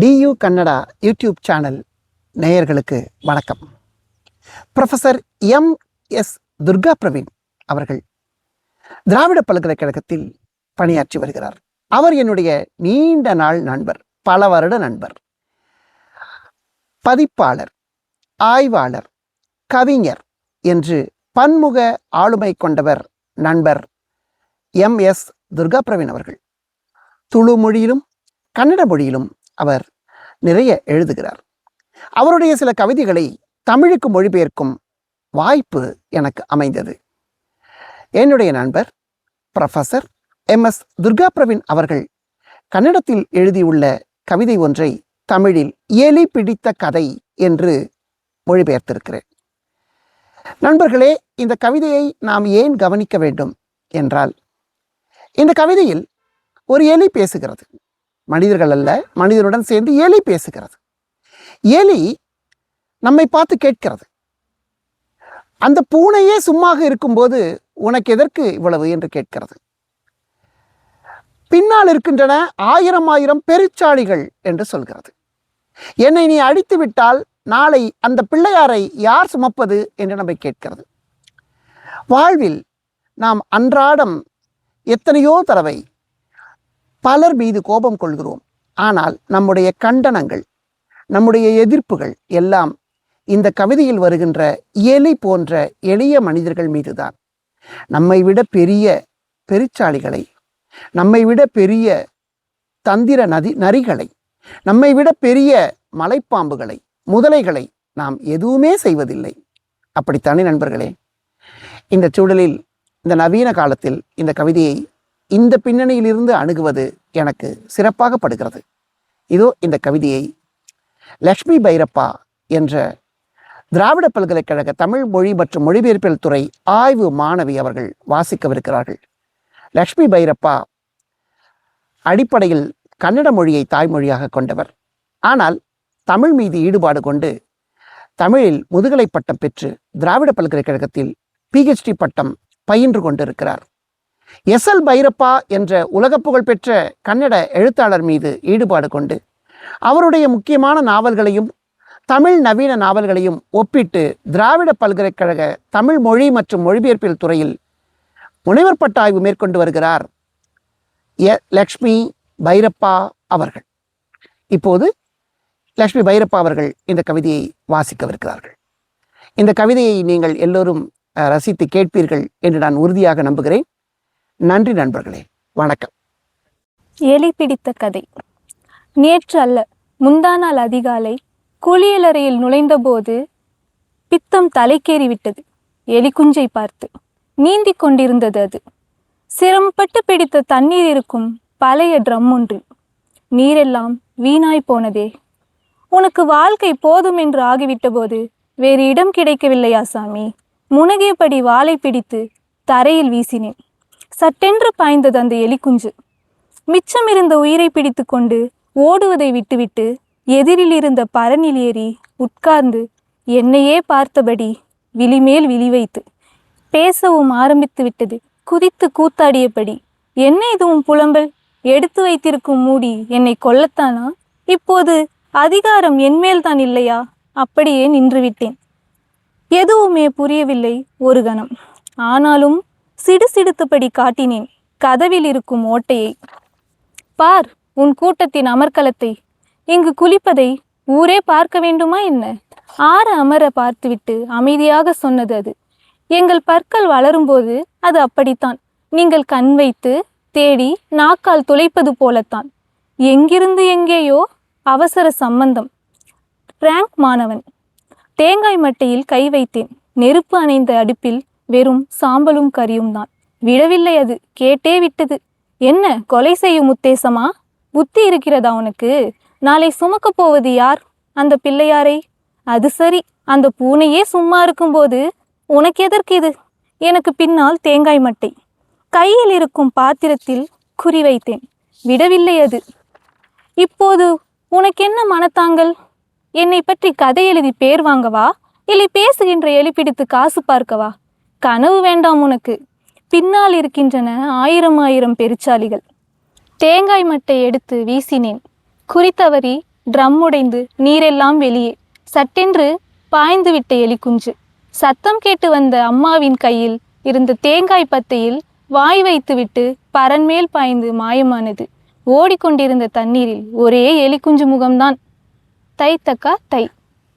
Due Kannada YouTube channel நேயர்களுக்கு வணக்கம். Professor MS. Durga Praveen அவர்கள் திராவிட பல்கலைக்கழகத்தில் பணியாற்றி வருகிறார். அவர் என்னுடைய நீண்ட நாள் நண்பர், பல வருட நண்பர், பதிப்பாளர், ஆய்வாளர், கவிஞர் என்று பன்முக ஆளுமை கொண்டவர் நண்பர் எம்.எஸ். துர்கா பிரவீன் அவர்கள். துளு மொழியிலும் கன்னட மொழியிலும் அவர் நிறைய எழுதுகிறார். அவருடைய சில கவிதைகளை தமிழுக்கு மொழிபெயர்க்கும் வாய்ப்பு எனக்கு அமைந்தது. என்னுடைய நண்பர் ப்ரொஃபஸர் எம்.எஸ். துர்கா பிரவீன் அவர்கள் கன்னடத்தில் எழுதியுள்ள கவிதை ஒன்றை தமிழில் எலி பிடித்த கதை என்று மொழிபெயர்த்திருக்கிறேன். நண்பர்களே, இந்த கவிதையை நாம் ஏன் கவனிக்க வேண்டும் என்றால், இந்த கவிதையில் ஒரு எலி பேசுகிறது. மனிதர்கள் அல்ல, மனிதனுடன் சேர்ந்து எலி பேசுகிறது. எலி நம்மை பார்த்து கேட்கிறது, அந்த பூனையே சும்மாக இருக்கும்போது உனக்கு எதற்கு இவ்வளவு என்று கேட்கிறது. பின்னால் இருக்கின்றன ஆயிரம் ஆயிரம் பெருச்சாளிகள் என்று சொல்கிறது. என்னை நீ அடித்து விட்டால் நாளை அந்த பிள்ளையாரை யார் சுமப்பது என்று நம்மை கேட்கிறது. வாழ்வில் நாம் அன்றாடம் எத்தனையோ தடவை பலர் மீது கோபம் கொள்கிறோம். ஆனால் நம்முடைய கண்டனங்கள், நம்முடைய எதிர்ப்புகள் எல்லாம் இந்த கவிதையில் வருகின்ற எலி போன்ற எளிய மனிதர்கள் மீதுதான். நம்மை விட பெரிய பெருச்சாளிகளை, நம்மை விட பெரிய தந்திர நரிகளை, நம்மை விட பெரிய மலைப்பாம்புகளை, முதலைகளை நாம் எதுவுமே செய்வதில்லை. அப்படித்தானே நண்பர்களே? இந்த சூழலில், இந்த நவீன காலத்தில் இந்த கவிதையை இந்த பின்னணியிலிருந்து அணுகுவது எனக்கு சிறப்பாக படுகிறது. இதோ இந்த கவிதையை லக்ஷ்மி பைரப்பா என்ற திராவிட பல்கலைக்கழக தமிழ் மொழி மற்றும் மொழிபெயர்ப்பியல் துறை ஆய்வு மாணவி அவர்கள் வாசிக்கவிருக்கிறார்கள். லக்ஷ்மி பைரப்பா அடிப்படையில் கன்னட மொழியை தாய்மொழியாக கொண்டவர். ஆனால் தமிழ் மீது ஈடுபாடு கொண்டு தமிழில் முதுகலை பட்டம் பெற்று திராவிட பல்கலைக்கழகத்தில் PhD பட்டம் பயின்று கொண்டிருக்கிறார். எஸ்.எல். பைரப்பா என்ற உலக புகழ்பெற்ற கன்னட எழுத்தாளர் மீது ஈடுபாடு கொண்டு அவருடைய முக்கியமான நாவல்களையும் தமிழ் நவீன நாவல்களையும் ஒப்பிட்டு திராவிட பல்கலைக்கழக தமிழ் மொழி மற்றும் மொழிபெயர்ப்பியல் துறையில் முனைவர் பட்ட ஆய்வு மேற்கொண்டு வருகிறார் லக்ஷ்மி பைரப்பா அவர்கள். இப்போது லக்ஷ்மி பைரப்பா அவர்கள் இந்த கவிதையை வாசிக்கவிருக்கிறார்கள். இந்த கவிதையை நீங்கள் எல்லோரும் ரசித்து கேட்பீர்கள் என்று நான் உறுதியாக நம்புகிறேன். நன்றி நண்பர்களே, வணக்கம். எலி பிடித்த கதை. நேற்று அல்ல, முந்தாநாள் அதிகாலை குளியலறையில் நுழைந்தபோது பித்தம் தலைக்கேறிவிட்டது. எலி குஞ்சை பார்த்து நீந்தி கொண்டிருந்தது. அது சிரமப்பட்டு பிடித்த தண்ணீர் இருக்கும் பழைய ட்ரம் ஒன்றில். நீரெல்லாம் வீணாய் போனதே. உனக்கு வாழ்க்கை போதும் என்று ஆகிவிட்ட போது வேறு இடம் கிடைக்கவில்லையா சாமி? முனகியபடி வாளை பிடித்து தரையில் வீசினேன். சட்டென்று பாய்ந்தது அந்த எலிக்குஞ்சு. மிச்சமிருந்த உயிரை பிடித்து கொண்டு ஓடுவதை விட்டுவிட்டு எதிரில் இருந்த பரனில் ஏறி உட்கார்ந்து என்னையே பார்த்தபடி விழிமேல் விழி வைத்து பேசவும் ஆரம்பித்து விட்டது. குதித்து கூத்தாடியபடி, என்ன இதுவும் புலம்பல்? எடுத்து வைத்திருக்கும் மூடி என்னை கொல்லத்தானா? இப்போது அதிகாரம் என்மேல்தான் இல்லையா? அப்படியே நின்றுவிட்டேன். எதுவுமே புரியவில்லை ஒரு கணம். ஆனாலும் சிடுசிடுத்தபடி காட்டினேன் கதவில் இருக்கும் ஓட்டையை. பார் உன் கூட்டத்தின் அமர்க்கலத்தை. இங்கு குளிப்பதை ஊரே பார்க்க வேண்டுமா என்ன? ஆற அமர பார்த்துவிட்டு அமைதியாக சொன்னது அது. எங்கள் பற்கள் வளரும்போது அது அப்படித்தான். நீங்கள் கண் வைத்து தேடி நாக்கால் துளைப்பது போலத்தான். எங்கிருந்து எங்கேயோ அவசர சம்பந்தம். ரேங்க் மாணவன். தேங்காய் மட்டையில் கை வைத்தேன். நெருப்பு அணைந்த அடுப்பில் வெறும் சாம்பலும் கரியும் தான். விடவில்லை அது, கேட்டே விட்டது. என்ன கொலை செய்யும் உத்தேசமா? புத்தி இருக்கிறதா உனக்கு? நாளை சுமக்க போவது யார்? அந்த பிள்ளையாரை. அது சரி, அந்த பூனையே சும்மா இருக்கும்போது உனக்கு எதற்கு இது? எனக்கு பின்னால் தேங்காய் மட்டை. கையில் இருக்கும் பாத்திரத்தில் குறி வைத்தேன். விடவில்லை அது. இப்போது உனக்கு என்ன மனத்தாங்கள்? என்னை பற்றி கதை எழுதி பேர் வாங்கவா, இல்லை பேசுகின்ற எலி பிடித்து காசு பார்க்கவா? கனவு வேண்டாம் உனக்கு. பின்னால் இருக்கின்றன ஆயிரம் ஆயிரம் பெருச்சாலிகள். தேங்காய் மட்டை எடுத்து வீசினேன். குறித்தவரி ட்ரம் உடைந்து நீரெல்லாம் வெளியே. சட்டென்று பாய்ந்து விட்ட எலிக்குஞ்சு. சத்தம் கேட்டு வந்த அம்மாவின் கையில் இருந்த தேங்காய் பத்தையில் வாய் வைத்துவிட்டு பரன்மேல் பாய்ந்து மாயமானது. ஓடிக்கொண்டிருந்த தண்ணீரில் ஒரே எலிக்குஞ்சு முகம்தான். தை தக்கா தை.